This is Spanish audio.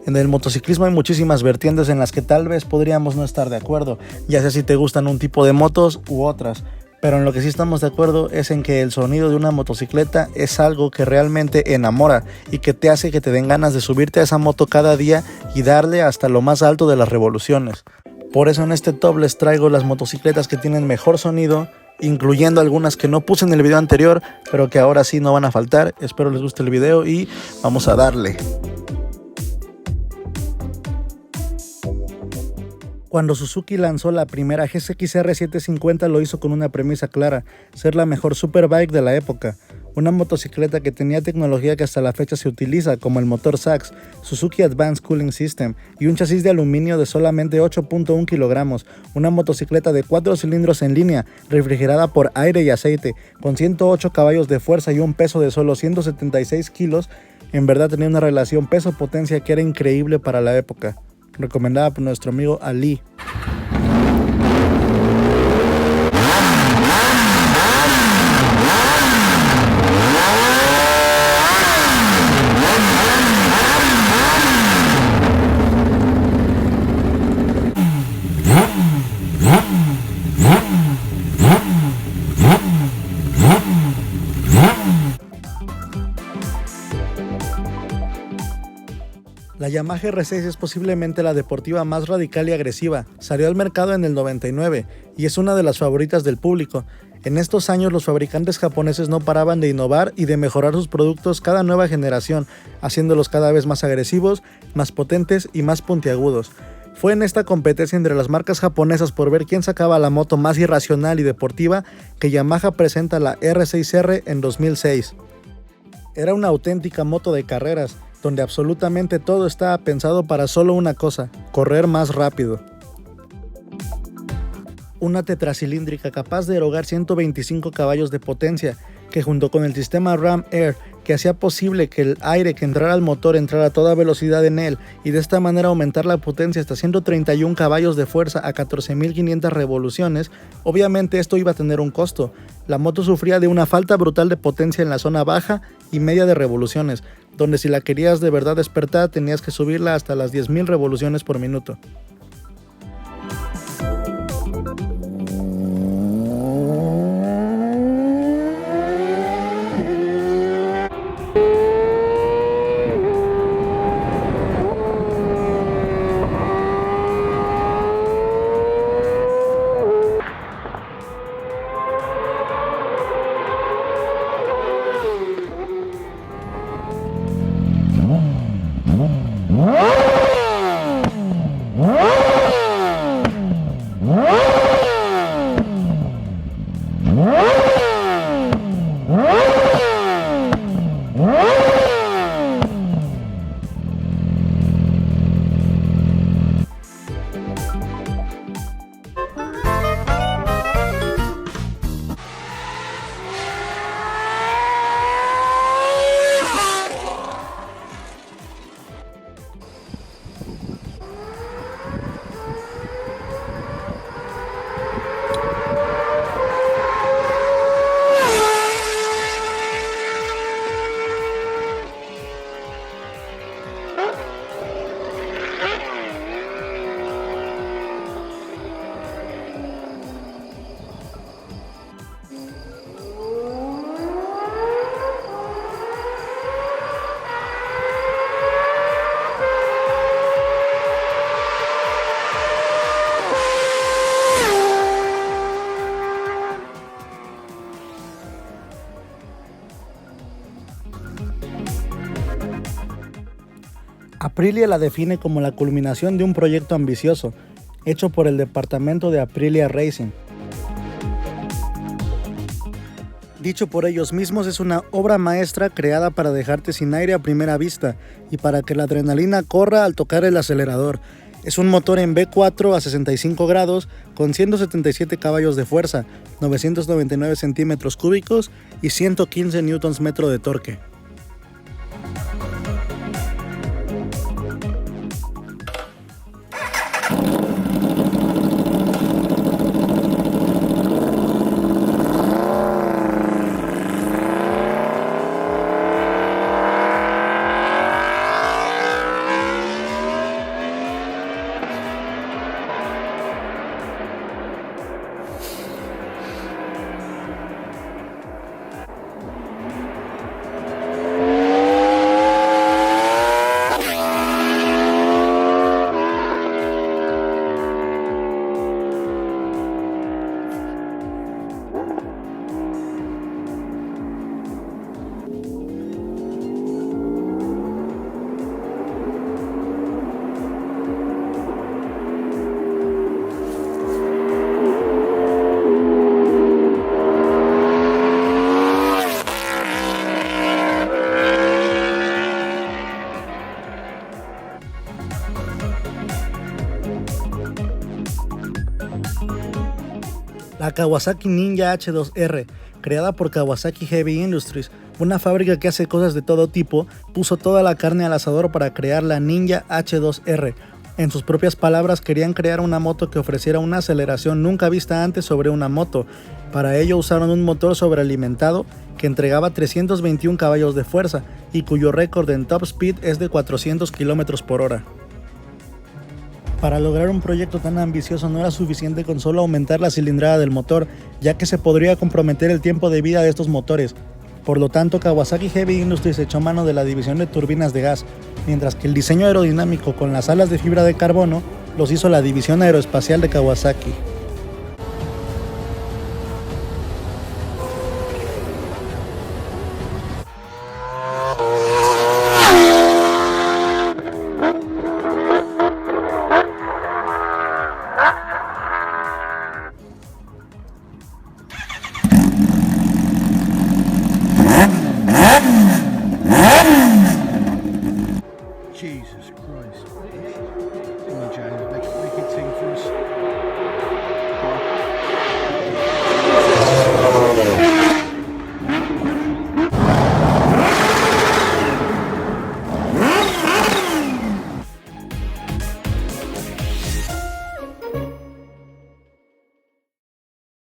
En el motociclismo hay muchísimas vertientes en las que tal vez podríamos no estar de acuerdo, ya sea si te gustan un tipo de motos u otras. Pero en lo que sí estamos de acuerdo es en que el sonido de una motocicleta es algo que realmente enamora y que te hace que te den ganas de subirte a esa moto cada día y darle hasta lo más alto de las revoluciones. Por eso en este top les traigo las motocicletas que tienen mejor sonido, incluyendo algunas que no puse en el video anterior, pero que ahora sí no van a faltar. Espero les guste el video y vamos a darle. Cuando Suzuki lanzó la primera GSX-R 750 lo hizo con una premisa clara, ser la mejor superbike de la época. Una motocicleta que tenía tecnología que hasta la fecha se utiliza, como el motor SAX, Suzuki Advanced Cooling System y un chasis de aluminio de solamente 8.1 kilogramos, una motocicleta de 4 cilindros en línea, refrigerada por aire y aceite, con 108 caballos de fuerza y un peso de solo 176 kilos, en verdad tenía una relación peso-potencia que era increíble para la época. Recomendada por nuestro amigo Ali. La Yamaha R6 es posiblemente la deportiva más radical y agresiva. Salió al mercado en el 99 y es una de las favoritas del público. En estos años los fabricantes japoneses no paraban de innovar y de mejorar sus productos cada nueva generación, haciéndolos cada vez más agresivos, más potentes y más puntiagudos. Fue en esta competencia entre las marcas japonesas por ver quién sacaba la moto más irracional y deportiva que Yamaha presenta la R6R en 2006. Era una auténtica moto de carreras, donde absolutamente todo estaba pensado para solo una cosa: correr más rápido. Una tetracilíndrica capaz de erogar 125 caballos de potencia, que junto con el sistema Ram Air, que hacía posible que el aire que entrara al motor entrara a toda velocidad en él y de esta manera aumentar la potencia hasta 131 caballos de fuerza a 14.500 revoluciones, obviamente esto iba a tener un costo. La moto sufría de una falta brutal de potencia en la zona baja y media de revoluciones, donde si la querías de verdad despertar tenías que subirla hasta las 10.000 revoluciones por minuto. Aprilia la define como la culminación de un proyecto ambicioso, hecho por el departamento de Aprilia Racing. Dicho por ellos mismos, es una obra maestra creada para dejarte sin aire a primera vista y para que la adrenalina corra al tocar el acelerador. Es un motor en V4 a 65 grados con 177 caballos de fuerza, 999 centímetros cúbicos y 115 Nm de torque. La Kawasaki Ninja H2R, creada por Kawasaki Heavy Industries, una fábrica que hace cosas de todo tipo, puso toda la carne al asador para crear la Ninja H2R. En sus propias palabras, querían crear una moto que ofreciera una aceleración nunca vista antes sobre una moto. Para ello usaron un motor sobrealimentado que entregaba 321 caballos de fuerza y cuyo récord en top speed es de 400 km por hora. Para lograr un proyecto tan ambicioso no era suficiente con solo aumentar la cilindrada del motor, ya que se podría comprometer el tiempo de vida de estos motores. Por lo tanto, Kawasaki Heavy Industries echó mano de la división de turbinas de gas, mientras que el diseño aerodinámico con las alas de fibra de carbono los hizo la división aeroespacial de Kawasaki. Jesus Christ. Come on, James, make it sing for us.